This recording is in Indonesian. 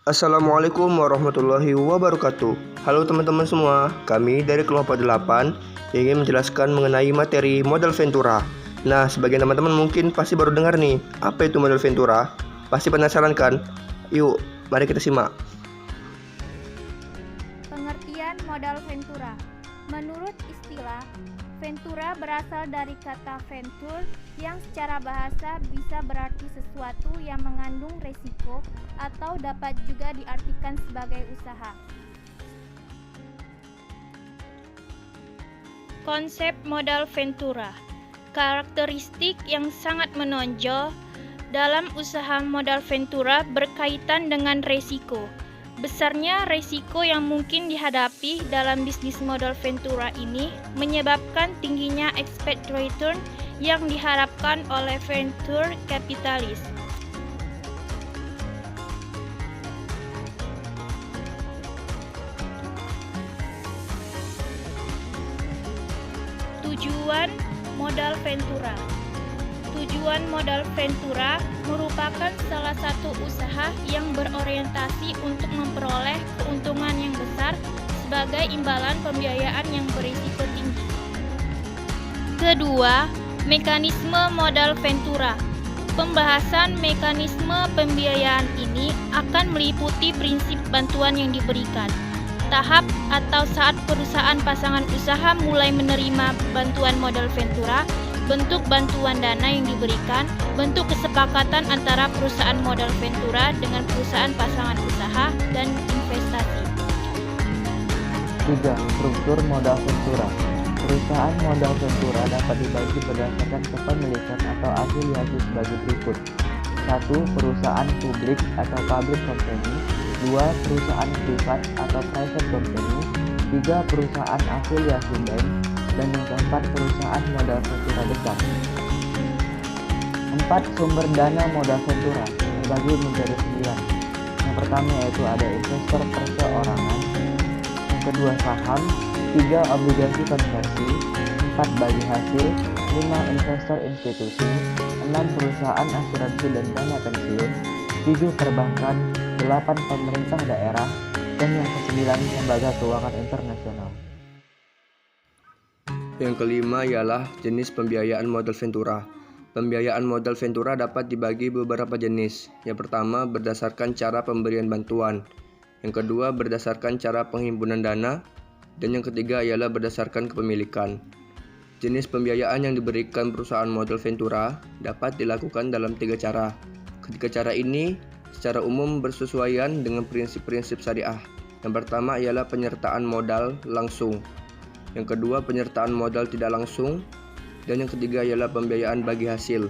Assalamualaikum warahmatullahi wabarakatuh. Halo teman-teman semua, kami dari kelompok 8 ingin menjelaskan mengenai materi modal Ventura. Nah, sebagian teman-teman mungkin pasti baru dengar nih, apa itu modal Ventura? Pasti penasaran kan? Yuk, mari kita simak. Pengertian modal Ventura. Menurut istilah, Ventura berasal dari kata venture yang secara bahasa bisa berarti sesuatu yang mengandung resiko atau dapat juga diartikan sebagai usaha. Konsep modal Ventura. Karakteristik yang sangat menonjol dalam usaha modal Ventura berkaitan dengan resiko. Besarnya resiko yang mungkin dihadapi dalam bisnis modal Ventura ini menyebabkan tingginya expected return yang diharapkan oleh venture capitalis. Tujuan modal Ventura. Tujuan modal Ventura merupakan salah satu usaha yang berorientasi untuk memperoleh keuntungan yang besar sebagai imbalan pembiayaan yang berisiko tinggi. Kedua, mekanisme modal Ventura. Pembahasan mekanisme pembiayaan ini akan meliputi prinsip bantuan yang diberikan, tahap atau saat perusahaan pasangan usaha mulai menerima bantuan modal Ventura, bentuk bantuan dana yang diberikan, bentuk kesepakatan antara perusahaan modal Ventura dengan perusahaan pasangan usaha, dan investasi. 3. Struktur modal Ventura. Perusahaan modal Ventura dapat dibagi berdasarkan kepemilikan atau afiliasi sebagai berikut. 1. Perusahaan publik atau public company. 2. Perusahaan privat atau private company. 3. Perusahaan afiliasi bank. Dan yang keempat, perusahaan modal Ventura besar. 4. Sumber dana modal Ventura terbagi menjadi 9. Yang pertama yaitu ada investor perseorangan, yang kedua saham, 3. Obligasi konversi, 4. bagi hasil, 5. investor institusi, 6. perusahaan asuransi dan dana pensiun, 7. perbankan, 8. pemerintah daerah, dan yang ke-9 lembaga keuangan internasional. Yang kelima ialah jenis pembiayaan modal Ventura. Pembiayaan modal Ventura dapat dibagi beberapa jenis. Yang pertama, berdasarkan cara pemberian bantuan. Yang kedua, berdasarkan cara penghimpunan dana. Dan yang ketiga ialah berdasarkan kepemilikan. Jenis pembiayaan yang diberikan perusahaan modal Ventura dapat dilakukan dalam 3 cara. Ketiga cara ini secara umum bersesuaian dengan prinsip-prinsip syariah. Yang pertama ialah penyertaan modal langsung. Yang kedua, penyertaan modal tidak langsung. Dan yang ketiga ialah pembiayaan bagi hasil.